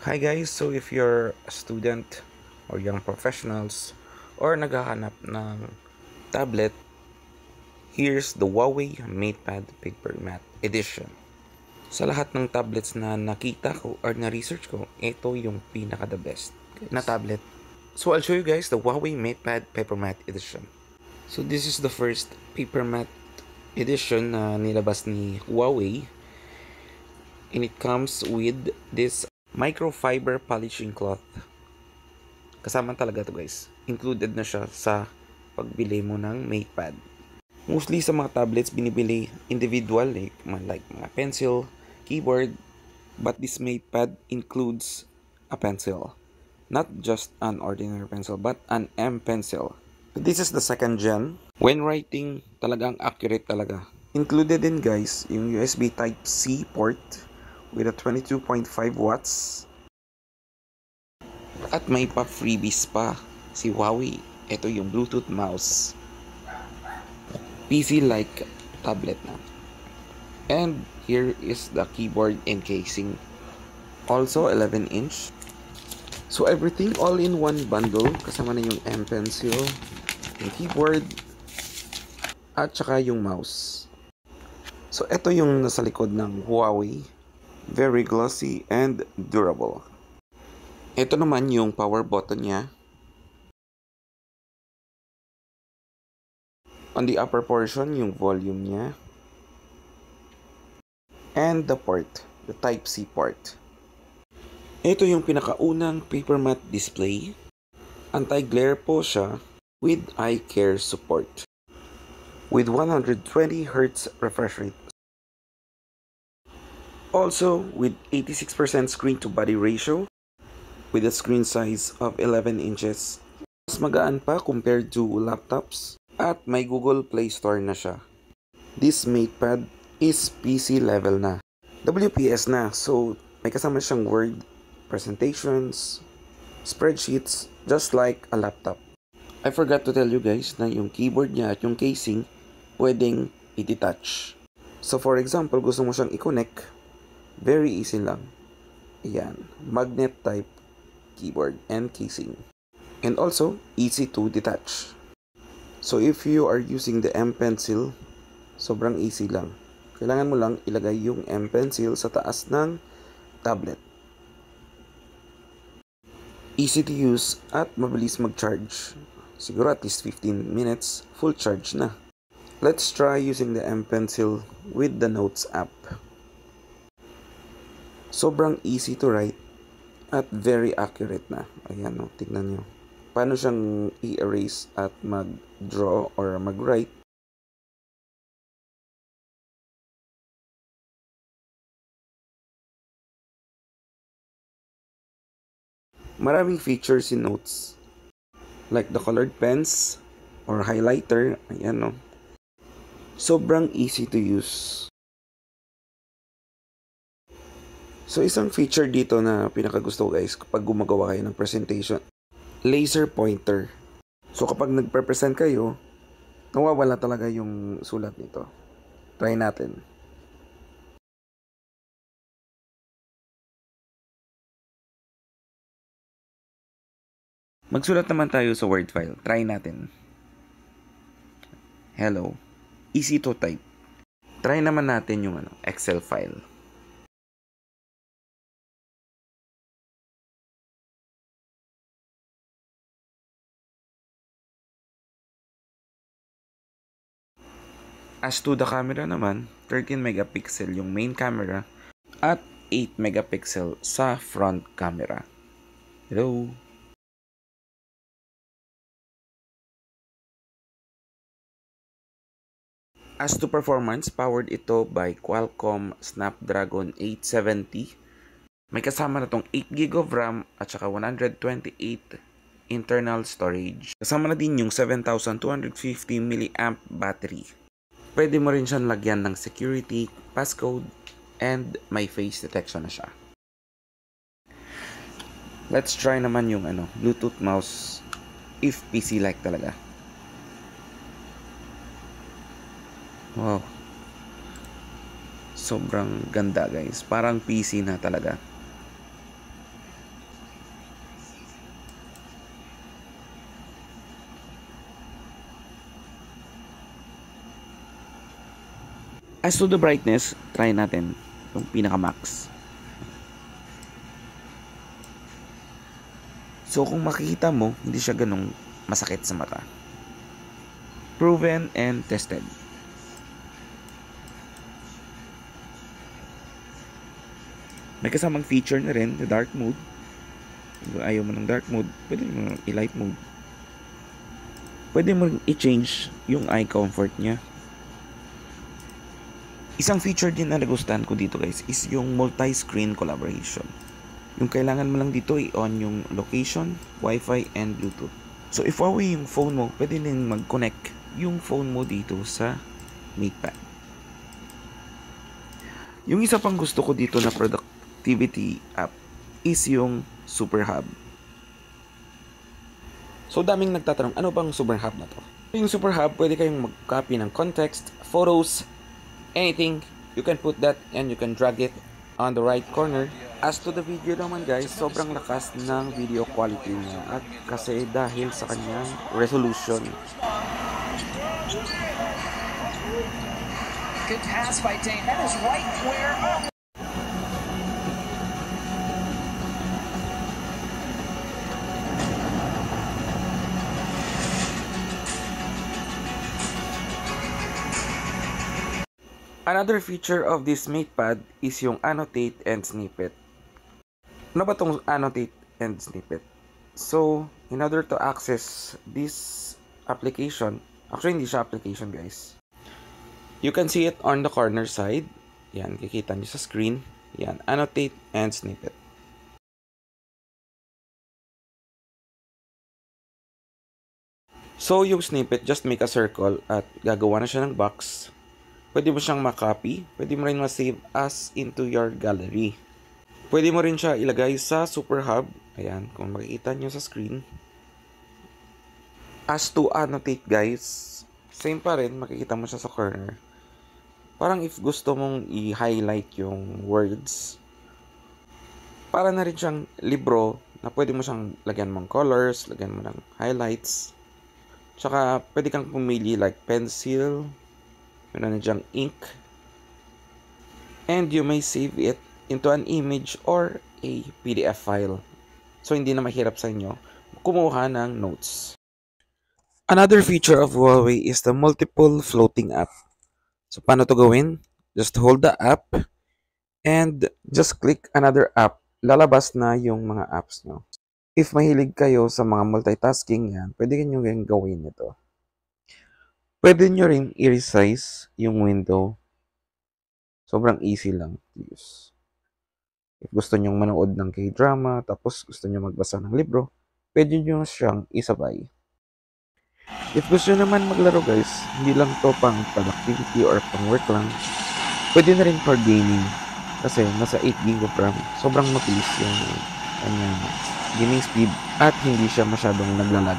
Hi guys, so if you're a student or young professionals or naghahanap ng tablet, here's the Huawei MatePad Paper Matte Edition. Sa lahat ng tablets na nakita ko or na-research ko, ito yung pinaka the best na tablet. So I'll show you guys the Huawei MatePad Paper Matte Edition. So this is the first Paper Matte Edition na nilabas ni Huawei, and it comes with this microfiber polishing cloth. Kasama talaga to guys. Included na siya sa pagbili mo ng MatePad. Mostly sa mga tablets binibili individual like mga pencil, keyboard, but this MatePad includes a pencil. Not just an ordinary pencil but an M pencil. This is the second gen. When writing, talagang accurate talaga. Included din guys yung USB Type-C port with a 22.5 watts. At may pa freebies pa si Huawei. Ito yung Bluetooth mouse. PC-like tablet na. And here is the keyboard and casing. Also 11-inch. So everything all in one bundle. Kasama na yung M pencil, yung keyboard, at saka yung mouse. So ito yung nasa likod ng Huawei. Very glossy and durable. Ito naman yung power button niya. On the upper portion, yung volume niya. And the port, the Type-C port. Ito yung pinakaunang paper matte display. Anti-glare po siya with eye care support. With 120Hz refresh rate. Also with 86% screen to body ratio. With a screen size of 11 inches. Mas magaan pa compared to laptops. At may Google Play Store na siya. This MatePad is PC level na. WPS na. So may kasama siyang Word, presentations, spreadsheets, just like a laptop. I forgot to tell you guys na yung keyboard niya at yung casing pwedeng i-detach. So for example, gusto mo siyang i-connect, very easy lang. Ayan, magnet type keyboard and casing. And also, easy to detach. So if you are using the M pencil, sobrang easy lang. Kailangan mo lang ilagay yung M pencil sa taas ng tablet. Easy to use at mabilis mag-charge. Siguro at least 15 minutes, full charge na. Let's try using the M pencil with the Notes app. Sobrang easy to write at very accurate na. Ayan o, tignan nyo. Paano siyang i-erase at mag-draw or mag-write. Maraming features in Notes. Like the colored pens or highlighter. Ayan o. Sobrang easy to use. So isang feature dito na pinakagusto ko guys kapag gumagawa kayo ng presentation, laser pointer. So kapag nagpe-present kayo, nawawala talaga yung sulat nito. Try natin. Magsulat naman tayo sa Word file. Try natin. Hello. Easy to type. Try naman natin yung Excel file. As to the camera naman, 13 megapixel yung main camera at 8 megapixel sa front camera. Hello. As to performance, powered ito by Qualcomm Snapdragon 870. May kasama na tong 8GB of RAM at saka 128 internal storage. Kasama na din yung 7,250 mAh battery. Pwede mo rin siyang lagyan ng security, passcode, and may face detection na siya. Let's try naman yung Bluetooth mouse if PC-like talaga. Wow. Sobrang ganda guys. Parang PC na talaga. As to the brightness, try natin yung pinaka-max. So kung makikita mo, hindi siya ganong masakit sa mata. Proven and tested. May kasamang feature na rin, the dark mode. Kung ayaw mo ng dark mode, pwede mo i-light mode. Pwede mo i-change yung eye comfort niya. Isang feature din na nagustuhan ko dito guys is yung multi-screen collaboration. Yung kailangan mo lang dito i-on yung location, Wi-Fi, and Bluetooth. So if Huawei yung phone mo, pwede din mag-connect yung phone mo dito sa MatePad. Yung isa pang gusto ko dito na productivity app is yung Super Hub. So daming nagtatanong, ano bang Super Hub na to? Yung Super Hub, pwede kayong mag-copy ng context, photos, anything. You can put that and you can drag it on the right corner. As to the video naman guys, sobrang lakas ng video quality niya at kasi dahil sa kanyang resolution. Good pass by Dane. That is right where... Another feature of this MatePad is yung annotate and snippet. Ano ba tong annotate and snippet? So, in order to access this application, actually hindi siya application guys. You can see it on the corner side. Yan, kikita niyo sa screen. Yan, annotate and snippet. So, yung snippet, just make a circle at gagawa na siya ng box. Pwede mo siyang ma-copy. Pwede mo rin ma-save as into your gallery. Pwede mo rin siya ilagay sa Super Hub. Ayan, kung makikita nyo sa screen. As to annotate guys, same pa rin, makikita mo siya sa corner. Parang if gusto mong i-highlight yung words, para na rin siyang libro na pwede mo siyang lagyan mong colors, lagyan mo ng highlights. Tsaka pwede kang pumili like pencil, meron na dyang ink, and you may save it into an image or a PDF file. So hindi na mahirap sa inyo kumuha ng notes. Another feature of Huawei is the multiple floating app. So paano to gawin? Just hold the app and just click another app. Lalabas na yung mga apps nyo. If mahilig kayo sa mga multitasking yan, pwede nyo rin gawin ito. Pwede nyo rin i-resize yung window. Sobrang easy lang to use. If gusto nyo manood ng K-drama, tapos gusto nyo magbasa ng libro, pwede nyo siyang isabay. If gusto nyo naman maglaro guys, hindi lang to pang productivity or pang work lang, pwede na rin for gaming. Kasi nasa 8GB of RAM, sobrang mabilis yung kanyang gaming speed at hindi siya masyadong naglalag.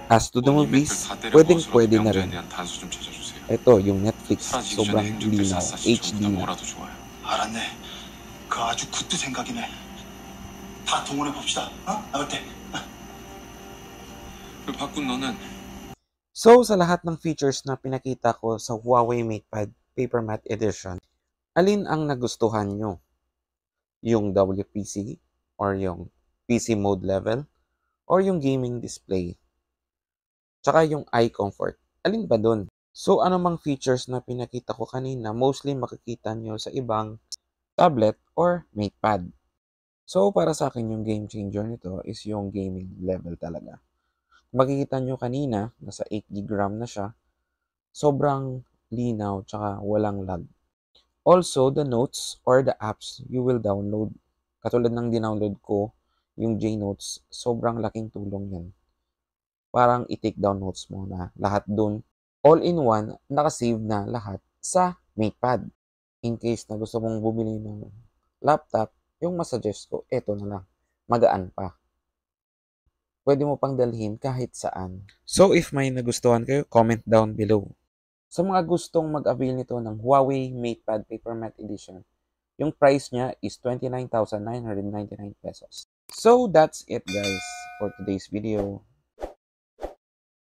As to the movies, pwede na rin. Ito, yung Netflix, sobrang linaw, HD na. 알았네. 그 아주 굿도 생각이네. 다 동원해 봅시다. 어때? 바꾼 너는? So, sa lahat ng features na pinakita ko sa Huawei MatePad Paper Matte Edition, alin ang nagustuhan nyo? Yung WPC or yung PC mode level or yung gaming display? Tsaka yung eye comfort. Alin ba dun? So, anumang features na pinakita ko kanina, mostly makikita nyo sa ibang tablet or MatePad. So, para sa akin, yung game changer nito is yung gaming level talaga. Makikita nyo kanina, nasa 8GB RAM na siya. Sobrang linaw, tsaka walang lag. Also, the notes or the apps you will download. Katulad ng dinownload ko, yung JNotes, sobrang laking tulong yan. Parang i-take down notes mo na lahat dun. All-in-one, nakasave na lahat sa MatePad. In case na gusto mong bumili ng laptop, yung masuggest ko, eto na lang. Magaan pa. Pwede mo pang dalhin kahit saan. So, if may nagustuhan kayo, comment down below. Sa mga gustong mag-avail nito ng Huawei MatePad Paper Matte Edition, yung price niya is 29,999 pesos. So, that's it guys for today's video.